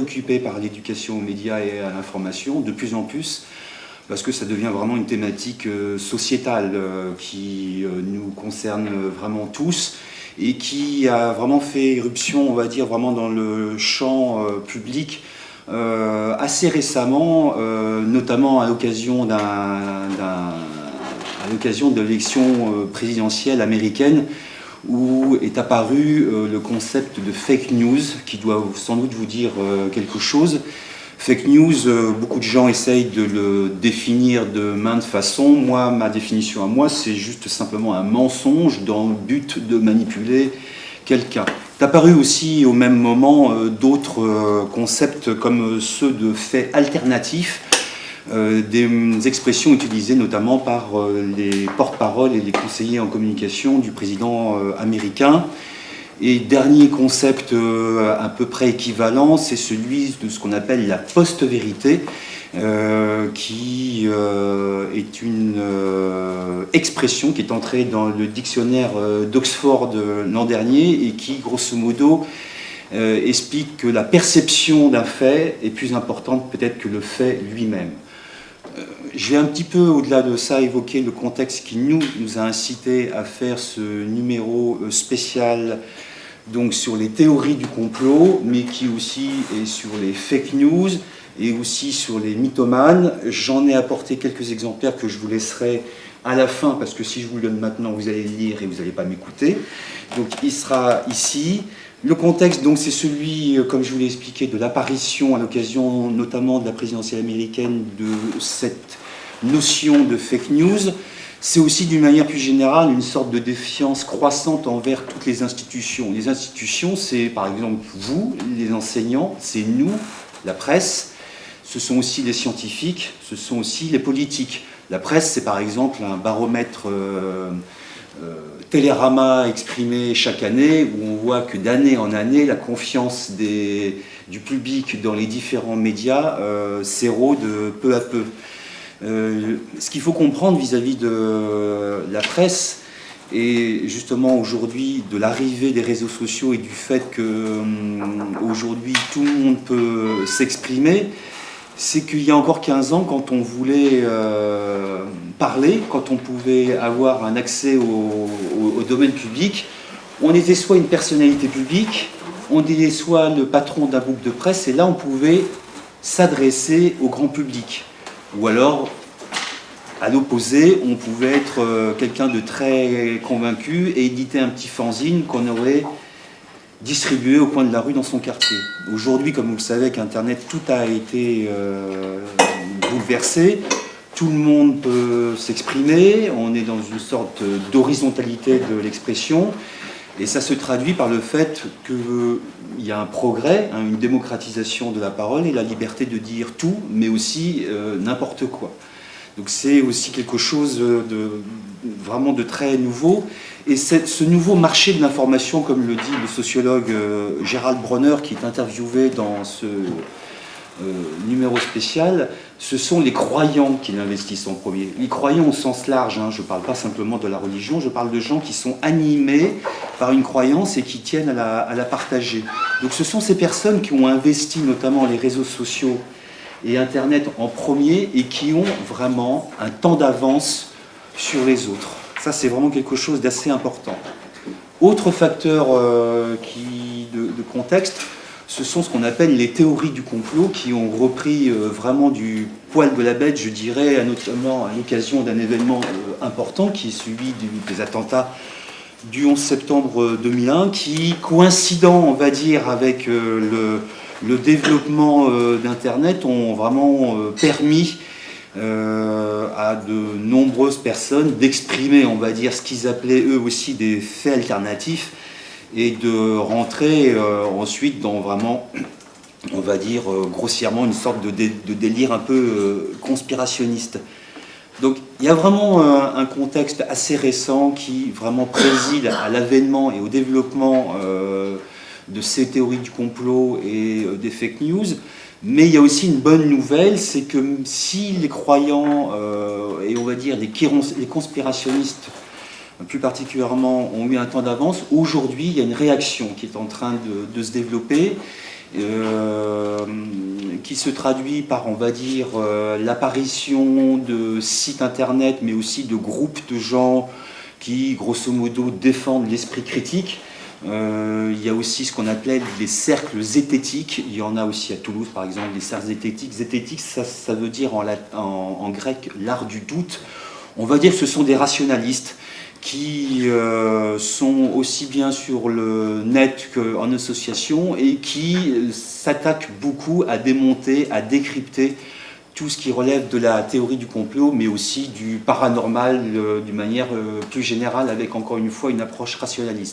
préoccupés par l'éducation aux médias et à l'information, de plus en plus, parce que ça devient vraiment une thématique sociétale qui nous concerne vraiment tous et qui a vraiment fait irruption, on va dire, vraiment dans le champ public assez récemment, notamment à l'occasion de l'élection présidentielle américaine, où est apparu le concept de fake news, qui doit sans doute vous dire quelque chose. Fake news, beaucoup de gens essayent de le définir de maintes façons. Moi, ma définition à moi, c'est juste simplement un mensonge dans le but de manipuler quelqu'un. C'est apparu aussi au même moment d'autres concepts comme ceux de faits alternatifs, des expressions utilisées notamment par les porte-paroles et les conseillers en communication du président américain. Et dernier concept à peu près équivalent, c'est celui de ce qu'on appelle la post-vérité, qui est une expression qui est entrée dans le dictionnaire d'Oxford l'an dernier et qui, grosso modo, explique que la perception d'un fait est plus importante peut-être que le fait lui-même. Je vais un petit peu au-delà de ça évoquer le contexte qui nous a incité à faire ce numéro spécial donc sur les théories du complot, mais qui aussi est sur les fake news et aussi sur les mythomanes. J'en ai apporté quelques exemplaires que je vous laisserai à la fin, parce que si je vous le donne maintenant, vous allez le lire et vous n'allez pas m'écouter. Donc il sera ici. Le contexte, donc, c'est celui, comme je vous l'ai expliqué, de l'apparition à l'occasion notamment de la présidentielle américaine de cette notion de fake news. C'est aussi, d'une manière plus générale, une sorte de défiance croissante envers toutes les institutions. Les institutions, c'est par exemple vous, les enseignants, c'est nous, la presse, ce sont aussi les scientifiques, ce sont aussi les politiques. La presse, c'est par exemple un baromètre Télérama exprimé chaque année, où on voit que d'année en année, la confiance du public dans les différents médias s'érode peu à peu. Ce qu'il faut comprendre vis-à-vis de la presse, et justement aujourd'hui de l'arrivée des réseaux sociaux et du fait qu'aujourd'hui tout le monde peut s'exprimer, c'est qu'il y a encore 15 ans, quand on voulait parler, quand on pouvait avoir un accès au domaine public, on était soit une personnalité publique, on était soit le patron d'un groupe de presse, et là on pouvait s'adresser au grand public. Ou alors, à l'opposé, on pouvait être quelqu'un de très convaincu et éditer un petit fanzine qu'on aurait distribué au coin de la rue dans son quartier. Aujourd'hui, comme vous le savez, avec Internet, tout a été bouleversé. Tout le monde peut s'exprimer. On est dans une sorte d'horizontalité de l'expression. Et ça se traduit par le fait qu'il y a un progrès, une démocratisation de la parole et la liberté de dire tout, mais aussi n'importe quoi. Donc c'est aussi quelque chose vraiment de très nouveau. Et ce nouveau marché de l'information, comme le dit le sociologue Gérald Bronner, qui est interviewé dans ce numéro spécial, ce sont les croyants qui l'investissent en premier. Les croyants au sens large, je ne parle pas simplement de la religion, je parle de gens qui sont animés par une croyance et qui tiennent à la partager. Donc ce sont ces personnes qui ont investi notamment les réseaux sociaux et Internet en premier et qui ont vraiment un temps d'avance sur les autres. Ça, c'est vraiment quelque chose d'assez important. Autre facteur de contexte, ce sont ce qu'on appelle les théories du complot qui ont repris vraiment du poil de la bête, je dirais, notamment à l'occasion d'un événement important qui est celui des attentats du 11 septembre 2001, qui, coïncidant, on va dire, avec le développement d'Internet, ont vraiment permis à de nombreuses personnes d'exprimer, on va dire, ce qu'ils appelaient eux aussi des faits alternatifs et de rentrer ensuite dans vraiment, on va dire, grossièrement une sorte de délire un peu conspirationniste. Donc il y a vraiment un contexte assez récent qui vraiment préside à l'avènement et au développement de ces théories du complot et des fake news. Mais il y a aussi une bonne nouvelle, c'est que si les croyants et on va dire les conspirationnistes plus particulièrement ont eu un temps d'avance, aujourd'hui il y a une réaction qui est en train de se développer qui se traduit par, on va dire, l'apparition de sites internet, mais aussi de groupes de gens qui, grosso modo, défendent l'esprit critique. Il y a aussi ce qu'on appelait des cercles zététiques. Il y en a aussi à Toulouse, par exemple, des cercles zététiques. Zététique, ça veut dire en grec l'art du doute. On va dire que ce sont des rationalistes qui sont aussi bien sur le net qu'en association et qui s'attaquent beaucoup à démonter, à décrypter tout ce qui relève de la théorie du complot, mais aussi du paranormal d'une manière plus générale, avec encore une fois une approche rationaliste.